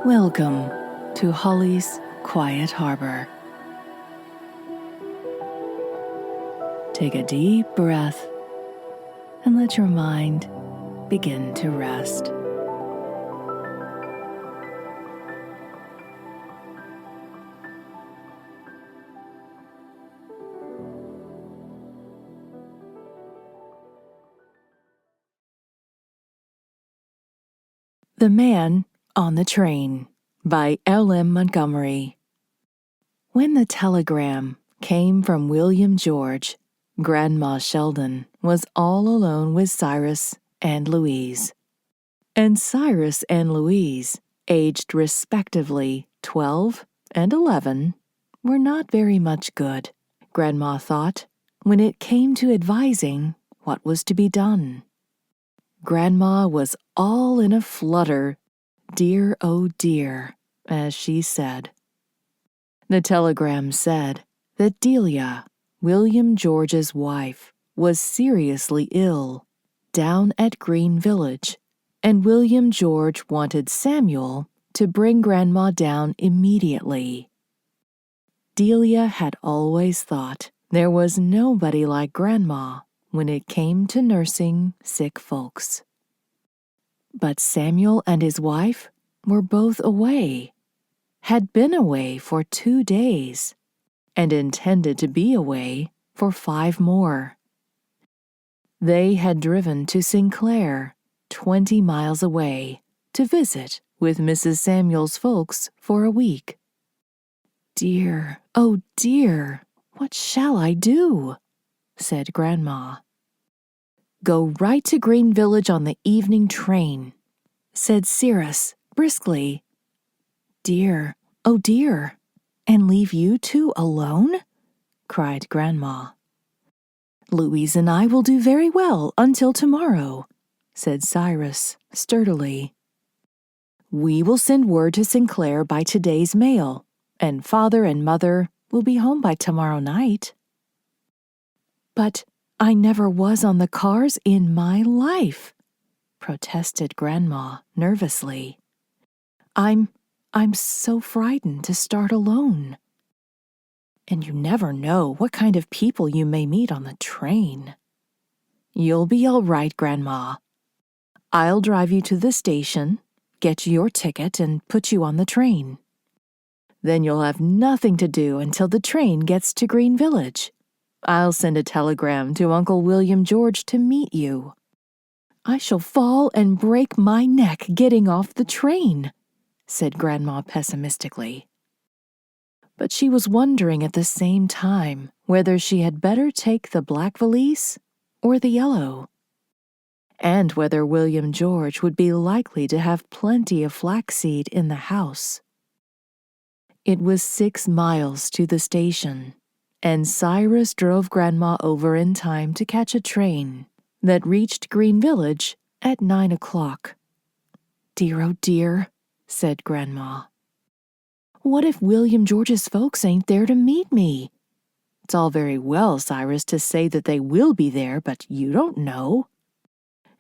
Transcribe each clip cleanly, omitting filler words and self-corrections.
Welcome to Holly's Quiet Harbor. Take a deep breath and let your mind begin to rest. The Man on the Train by L.M. Montgomery. When the telegram came from William George, Grandma Sheldon was all alone with Cyrus and Louise. And Cyrus and Louise, aged respectively 12 and 11, were not very much good, Grandma thought, when it came to advising what was to be done. Grandma was all in a flutter, dear oh dear, as she said. The telegram said that Delia, William George's wife, was seriously ill, down at Green Village, and William George wanted Samuel to bring Grandma down immediately. Delia had always thought there was nobody like Grandma when it came to nursing sick folks. But Samuel and his wife were both away, had been away for 2 days, and intended to be away for 5 more. They had driven to Sinclair, 20 miles away, to visit with Mrs. Samuel's folks for a week. Dear, oh dear, what shall I do? Said Grandma. Go right to Green Village on the evening train, said Cyrus briskly. Dear, oh dear, and leave you two alone? Cried Grandma. Louise and I will do very well until tomorrow, said Cyrus sturdily. We will send word to Sinclair by today's mail, and Father and Mother will be home by tomorrow night. But I never was on the cars in my life, protested Grandma nervously. I'm so frightened to start alone. And you never know what kind of people you may meet on the train. You'll be all right, Grandma. I'll drive you to the station, get you your ticket, and put you on the train. Then you'll have nothing to do until the train gets to Green Village. I'll send a telegram to Uncle William George to meet you. I shall fall and break my neck getting off the train, said Grandma pessimistically. But she was wondering at the same time whether she had better take the black valise or the yellow, and whether William George would be likely to have plenty of flaxseed in the house. It was 6 miles to the station, and Cyrus drove Grandma over in time to catch a train that reached Green Village at 9 o'clock. Dear, oh dear, said Grandma. What if William George's folks ain't there to meet me? It's all very well, Cyrus, to say that they will be there, but you don't know.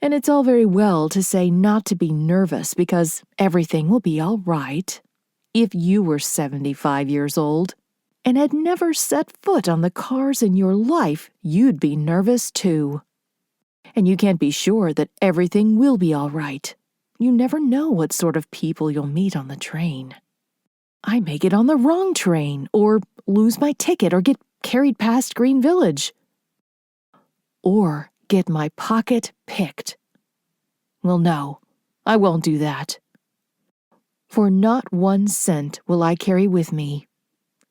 And it's all very well to say not to be nervous because everything will be all right. If you were 75 years old and had never set foot on the cars in your life, you'd be nervous too. And you can't be sure that everything will be all right. You never know what sort of people you'll meet on the train. I may get on the wrong train, or lose my ticket, or get carried past Green Village. Or get my pocket picked. Well, no, I won't do that. For not 1 cent will I carry with me.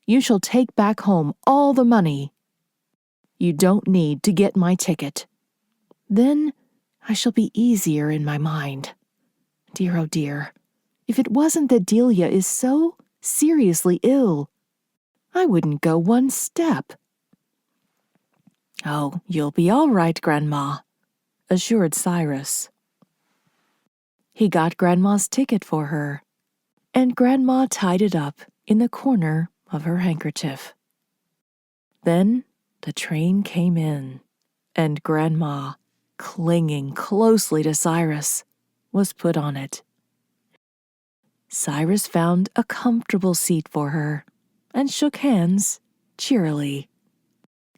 You shall take back home all the money. You don't need to get my ticket. Then I shall be easier in my mind. Dear, oh dear, if it wasn't that Delia is so seriously ill, I wouldn't go 1 step. Oh, you'll be all right, Grandma, assured Cyrus. He got Grandma's ticket for her, and Grandma tied it up in the corner of her handkerchief. Then the train came in, and Grandma, clinging closely to Cyrus, was put on it. Cyrus found a comfortable seat for her and shook hands cheerily.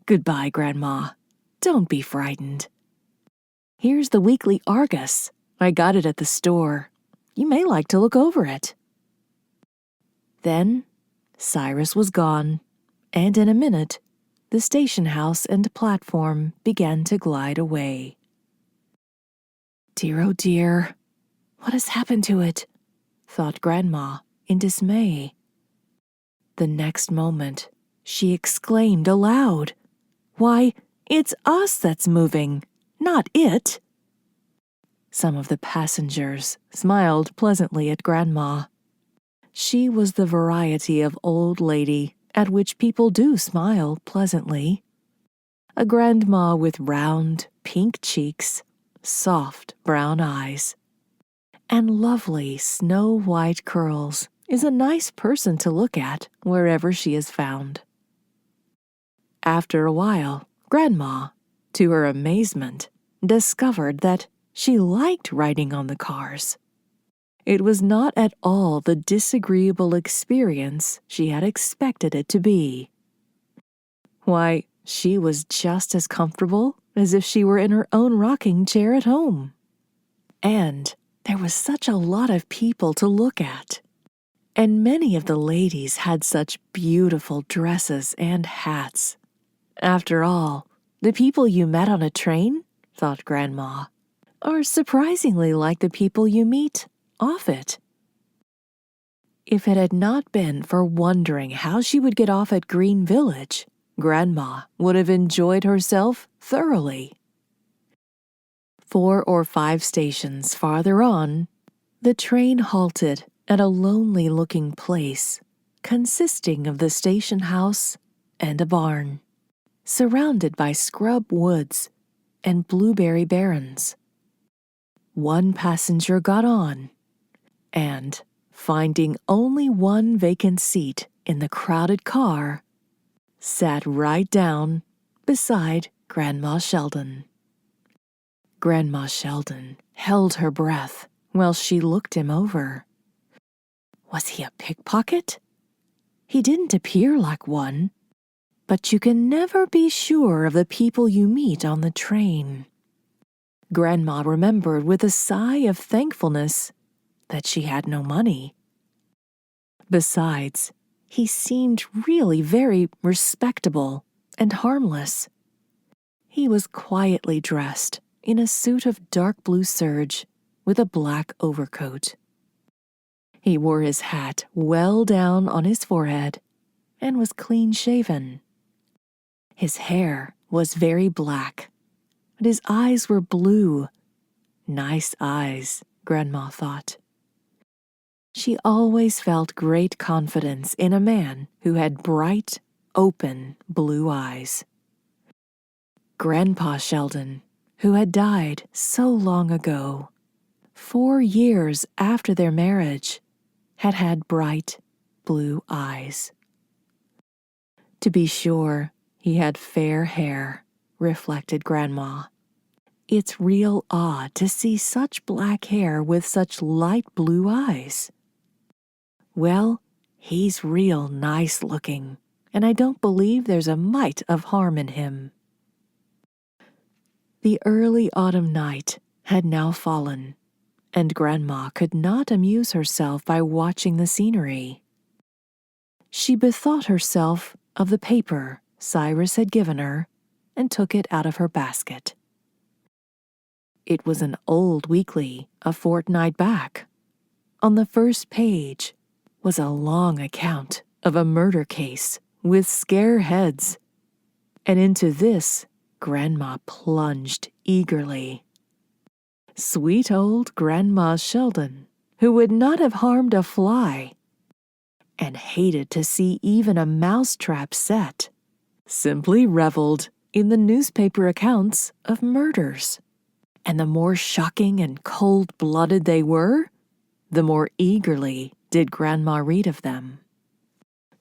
"Goodbye, Grandma. Don't be frightened. Here's the weekly Argus. I got it at the store. You may like to look over it." Then Cyrus was gone, and in a minute, the station house and platform began to glide away. "Dear, oh dear, what has happened to it?" thought Grandma in dismay. The next moment, she exclaimed aloud, "Why, it's us that's moving, not it!" Some of the passengers smiled pleasantly at Grandma. She was the variety of old lady at which people do smile pleasantly. A grandma with round, pink cheeks, soft brown eyes, and lovely snow-white curls is a nice person to look at wherever she is found. After a while, Grandma, to her amazement, discovered that she liked riding on the cars. It was not at all the disagreeable experience she had expected it to be. Why, she was just as comfortable as if she were in her own rocking chair at home. And there was such a lot of people to look at. And many of the ladies had such beautiful dresses and hats. After all, the people you met on a train, thought Grandma, are surprisingly like the people you meet off it. If it had not been for wondering how she would get off at Green Village, Grandma would have enjoyed herself thoroughly. 4 or 5 stations farther on, the train halted at a lonely-looking place consisting of the station house and a barn, surrounded by scrub woods and blueberry barrens. One passenger got on, and, finding only one vacant seat in the crowded car, sat right down beside Grandma Sheldon. Grandma Sheldon held her breath while she looked him over. Was he a pickpocket? He didn't appear like one, but you can never be sure of the people you meet on the train. Grandma remembered with a sigh of thankfulness that she had no money. Besides, he seemed really very respectable and harmless. He was quietly dressed in a suit of dark blue serge with a black overcoat. He wore his hat well down on his forehead and was clean-shaven. His hair was very black, but his eyes were blue. Nice eyes, Grandma thought. She always felt great confidence in a man who had bright, open blue eyes. Grandpa Sheldon, who had died so long ago, 4 years after their marriage, had had bright blue eyes. To be sure, he had fair hair, reflected Grandma. It's real odd to see such black hair with such light blue eyes. Well, he's real nice looking, and I don't believe there's a mite of harm in him. The early autumn night had now fallen, and Grandma could not amuse herself by watching the scenery. She bethought herself of the paper Cyrus had given her and took it out of her basket. It was an old weekly, a fortnight back. On the first page was a long account of a murder case with scare heads, and into this Grandma plunged eagerly. Sweet old Grandma Sheldon, who would not have harmed a fly, and hated to see even a mousetrap set, simply reveled in the newspaper accounts of murders. And the more shocking and cold-blooded they were, the more eagerly did Grandma read of them.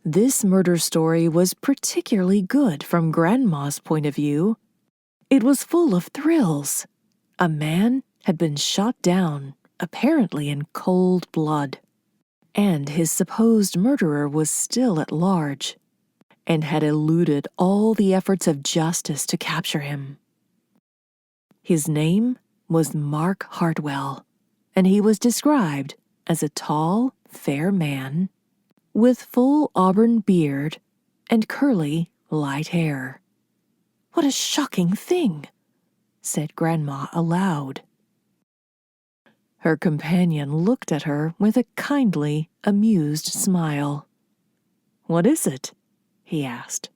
This murder story was particularly good from Grandma's point of view. It was full of thrills. A man had been shot down, apparently in cold blood, and his supposed murderer was still at large, and had eluded all the efforts of justice to capture him. His name was Mark Hartwell, and he was described as a tall, fair man with full auburn beard and curly, light hair. "What a shocking thing!" said Grandma aloud. Her companion looked at her with a kindly, amused smile. "What is it?" he asked.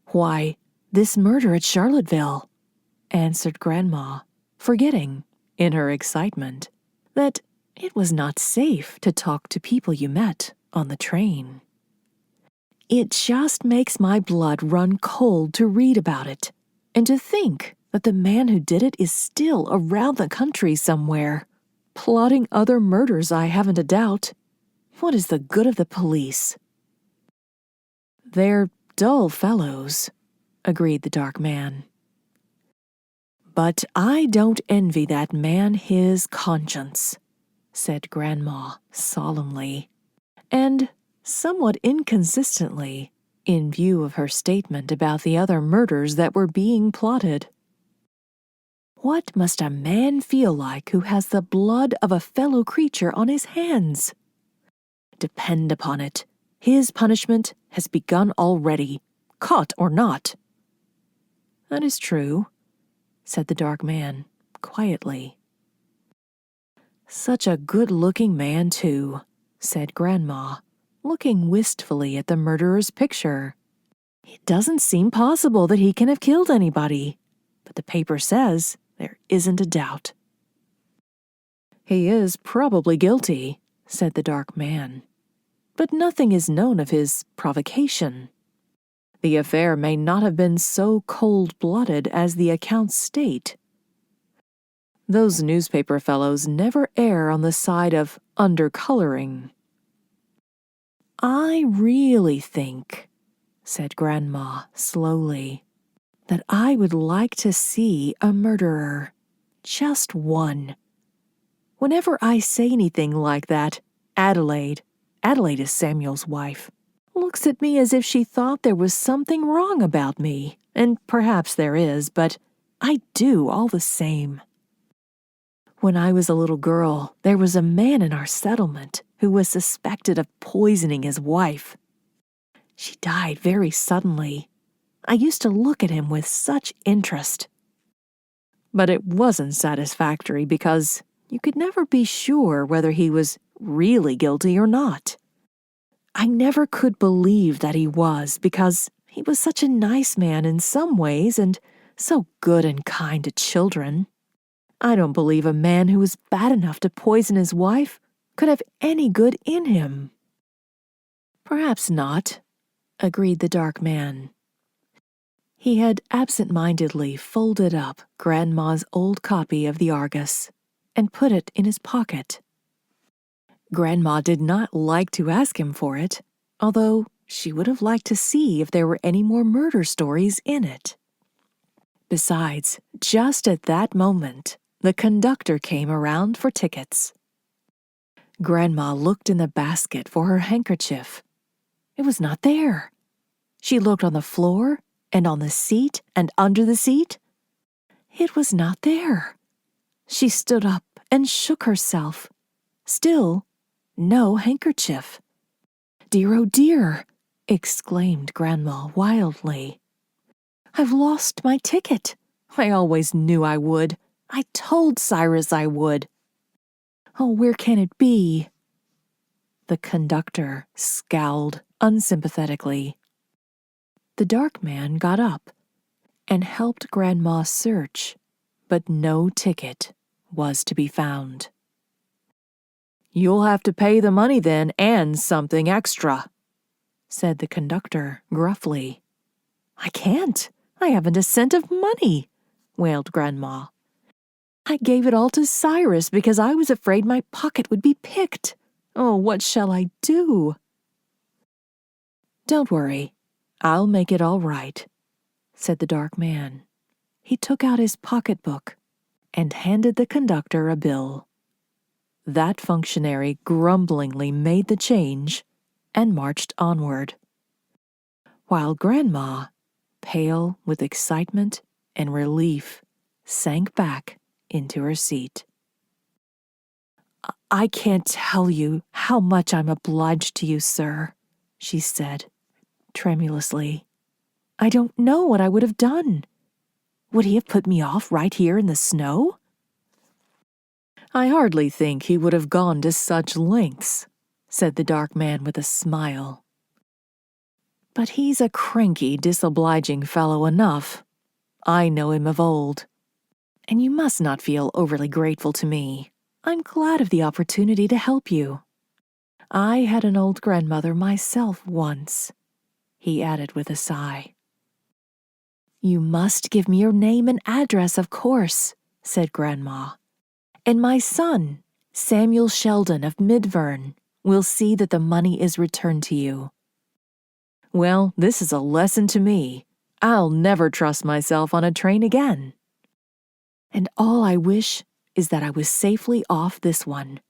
"Why, this murder at Charlottesville," answered Grandma, forgetting, in her excitement, that it was not safe to talk to people you met on the train. "It just makes my blood run cold to read about it, and to think that the man who did it is still around the country somewhere, plotting other murders, I haven't a doubt. What is the good of the police?" "They're dull fellows," agreed the dark man. "But I don't envy that man his conscience," said Grandma solemnly, and somewhat inconsistently, in view of her statement about the other murders that were being plotted. "What must a man feel like who has the blood of a fellow creature on his hands? Depend upon it, his punishment has begun already, caught or not." "That is true," said the dark man, quietly. "Such a good-looking man, too," said Grandma, looking wistfully at the murderer's picture. "It doesn't seem possible that he can have killed anybody, but the paper says there isn't a doubt." "He is probably guilty," said the dark man, "but nothing is known of his provocation. The affair may not have been so cold-blooded as the accounts state. Those newspaper fellows never err on the side of undercoloring." "I really think," said Grandma slowly, "that I would like to see a murderer. Just one. Whenever I say anything like that, Adelaide is Samuel's wife, looks at me as if she thought there was something wrong about me, and perhaps there is, but I do all the same. When I was a little girl, there was a man in our settlement who was suspected of poisoning his wife. She died very suddenly. I used to look at him with such interest. But it wasn't satisfactory because you could never be sure whether he was really guilty or not. I never could believe that he was because he was such a nice man in some ways and so good and kind to children. I don't believe a man who was bad enough to poison his wife could have any good in him." "Perhaps not," agreed the dark man. He had absent-mindedly folded up Grandma's old copy of the Argus and put it in his pocket. Grandma did not like to ask him for it, although she would have liked to see if there were any more murder stories in it. Besides, just at that moment, the conductor came around for tickets. Grandma looked in the basket for her handkerchief. It was not there. She looked on the floor and on the seat and under the seat. It was not there. She stood up and shook herself. Still, no handkerchief. "Dear, oh dear," exclaimed Grandma wildly. "I've lost my ticket. I always knew I would. I told Cyrus I would. Oh, where can it be?" The conductor scowled unsympathetically. The dark man got up and helped Grandma search, but no ticket was to be found. "You'll have to pay the money then, and something extra," said the conductor gruffly. "I can't. I haven't a cent of money," wailed Grandma. "I gave it all to Cyrus because I was afraid my pocket would be picked. Oh, what shall I do?" "Don't worry. I'll make it all right," said the dark man. He took out his pocketbook and handed the conductor a bill. that functionary grumblingly made the change and marched onward, while Grandma, pale with excitement and relief, sank back into her seat. "I can't tell you how much I'm obliged to you, sir," she said, tremulously. "I don't know what I would have done. Would he have put me off right here in the snow?" "I hardly think he would have gone to such lengths," said the dark man with a smile. "But he's a cranky, disobliging fellow enough. I know him of old. And you must not feel overly grateful to me. I'm glad of the opportunity to help you. I had an old grandmother myself once," he added with a sigh. "You must give me your name and address, of course," said Grandma. "And my son, Samuel Sheldon of Midverne, will see that the money is returned to you." "Well, this is a lesson to me. I'll never trust myself on a train again. And all I wish is that I was safely off this one.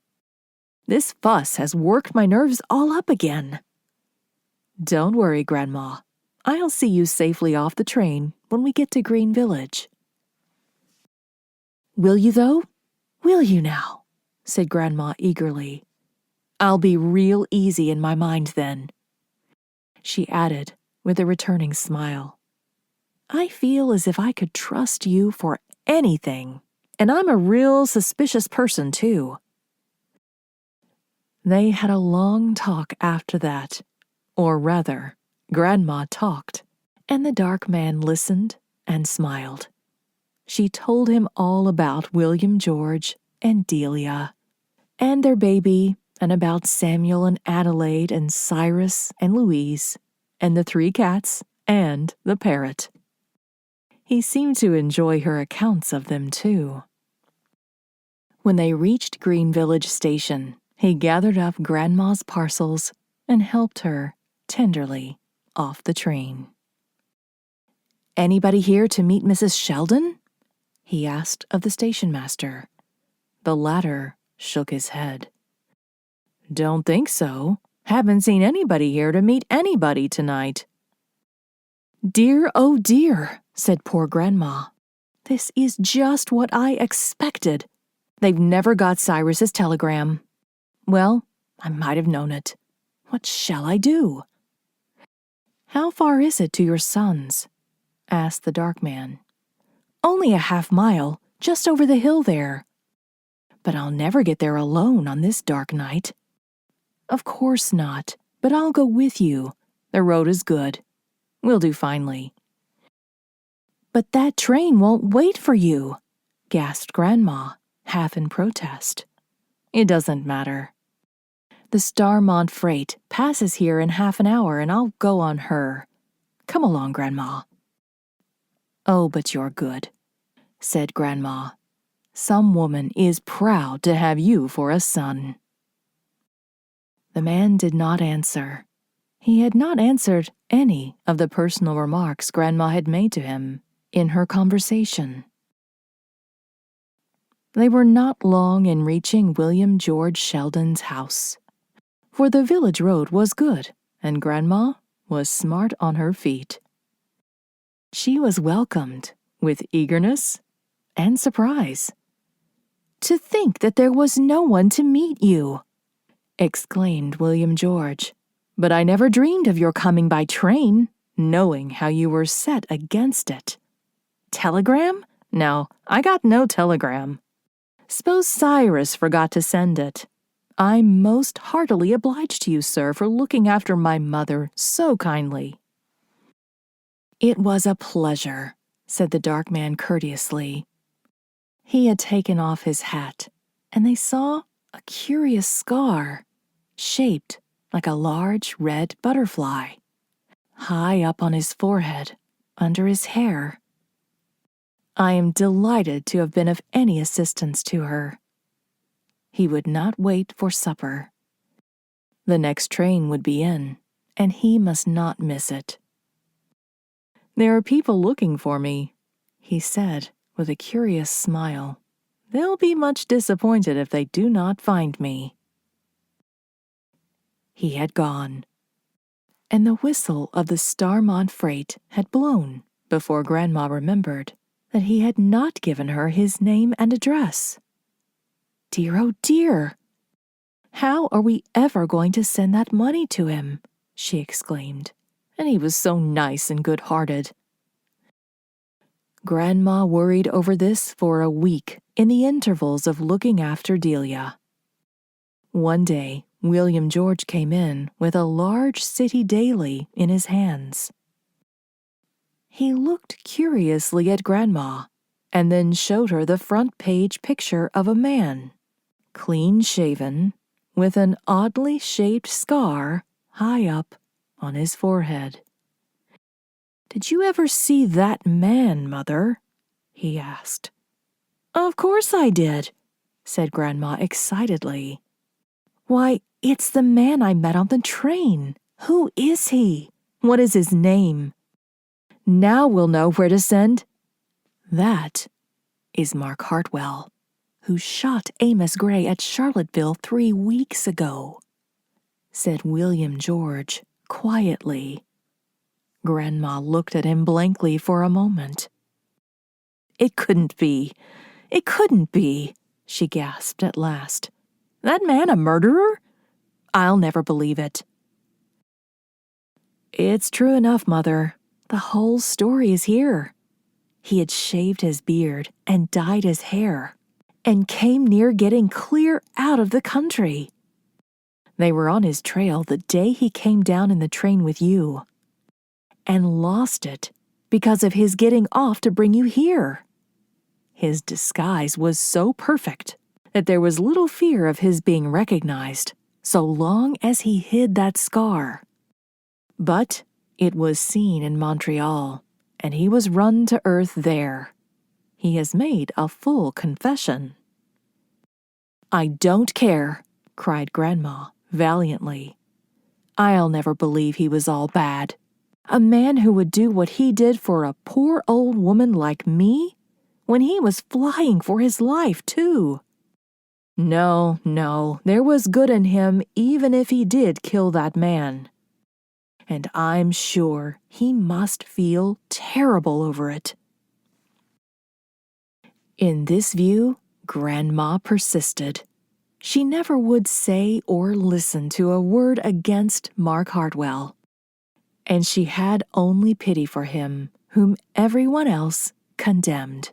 This fuss has worked my nerves all up again." "Don't worry, Grandma. I'll see you safely off the train when we get to Green Village." "Will you, though? Will you now?" said Grandma eagerly. "I'll be real easy in my mind then," she added with a returning smile. "I feel as if I could trust you for anything, and I'm a real suspicious person, too." They had a long talk after that, or rather, Grandma talked, and the dark man listened and smiled. She told him all about William George and Delia, and their baby, and about Samuel and Adelaide and Cyrus and Louise, and the 3 cats and the parrot. He seemed to enjoy her accounts of them, too. When they reached Green Village Station, he gathered up Grandma's parcels and helped her, tenderly, off the train. "Anybody here to meet Mrs. Sheldon?" he asked of the station master. The latter shook his head. "Don't think so. Haven't seen anybody here to meet anybody tonight." "Dear, oh dear," said poor Grandma. "This is just what I expected. They've never got Cyrus's telegram. Well, I might have known it. What shall I do?" "How far is it to your son's?" asked the dark man. "Only a half-mile, just over the hill there. But I'll never get there alone on this dark night." "Of course not, but I'll go with you. The road is good. We'll do finely." "But that train won't wait for you," gasped Grandma, half in protest. "It doesn't matter. The Starmont freight passes here in half an hour, and I'll go on her. Come along, Grandma." "Oh, but you're good," said Grandma. "Some woman is proud to have you for a son." The man did not answer. He had not answered any of the personal remarks Grandma had made to him in her conversation. They were not long in reaching William George Sheldon's house, for the village road was good, and Grandma was smart on her feet. She was welcomed with eagerness and surprise. "To think that there was no one to meet you!" exclaimed William George. "But I never dreamed of your coming by train, knowing how you were set against it. Telegram? No, I got no telegram. S'pose Cyrus forgot to send it. I'm most heartily obliged to you, sir, for looking after my mother so kindly." "It was a pleasure," said the dark man courteously. He had taken off his hat, and they saw a curious scar, shaped like a large red butterfly, high up on his forehead, under his hair. "I am delighted to have been of any assistance to her." He would not wait for supper. The next train would be in, and he must not miss it. "There are people looking for me," he said with a curious smile. They'll be much disappointed if they do not find me." He had gone, and the whistle of the Starmont freight had blown before Grandma remembered that he had not given her his name and address. "Dear, oh dear! How are we ever going to send that money to him?" she exclaimed. "And he was so nice and good-hearted." Grandma worried over this for a week in the intervals of looking after Delia. One day, William George came in with a large city daily in his hands. He looked curiously at Grandma and then showed her the front page picture of a man, clean-shaven, with an oddly shaped scar high up on his forehead. "Did you ever see that man, Mother?" he asked. "Of course I did," said Grandma excitedly. "Why, it's the man I met on the train. Who is he? What is his name? Now we'll know where to send." "That is Mark Hartwell, who shot Amos Gray at Charlottesville 3 weeks ago," said William George quietly. Grandma looked at him blankly for a moment. "It couldn't be. It couldn't be," she gasped at last. "That man a murderer? I'll never believe it." "It's true enough, Mother. The whole story is here. He had shaved his beard and dyed his hair, and came near getting clear out of the country. They were on his trail the day he came down in the train with you, and lost it because of his getting off to bring you here. His disguise was so perfect that there was little fear of his being recognized, so long as he hid that scar. But it was seen in Montreal, and he was run to earth there. He has made a full confession." "I don't care," cried Grandma valiantly. "I'll never believe he was all bad. A man who would do what he did for a poor old woman like me, when he was flying for his life, too. No, there was good in him even if he did kill that man. And I'm sure he must feel terrible over it." In this view, Grandma persisted. She never would say or listen to a word against Mark Hartwell, and she had only pity for him whom everyone else condemned.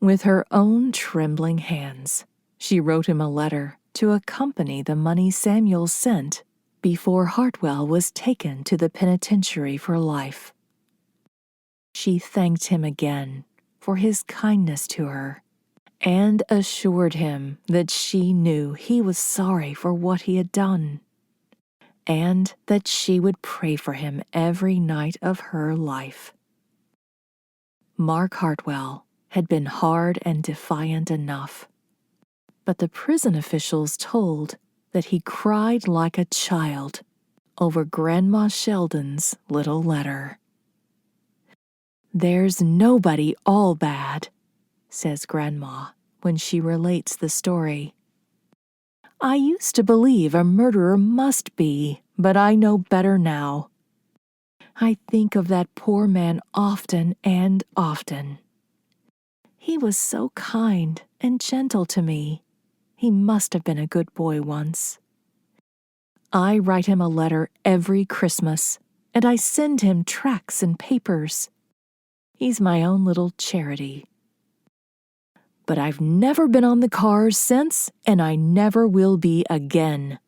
With her own trembling hands, she wrote him a letter to accompany the money Samuel sent before Hartwell was taken to the penitentiary for life. She thanked him again for his kindness to her, and assured him that she knew he was sorry for what he had done, and that she would pray for him every night of her life. Mark Hartwell had been hard and defiant enough, but the prison officials told that he cried like a child over Grandma Sheldon's little letter. "There's nobody all bad," says Grandma when she relates the story. "I used to believe a murderer must be, but I know better now. I think of that poor man often and often. He was so kind and gentle to me. He must have been a good boy once. I write him a letter every Christmas, and I send him tracts and papers. He's my own little charity. But I've never been on the cars since, and I never will be again.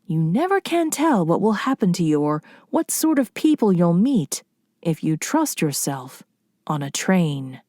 You never can tell what will happen to you or what sort of people you'll meet if you trust yourself on a train."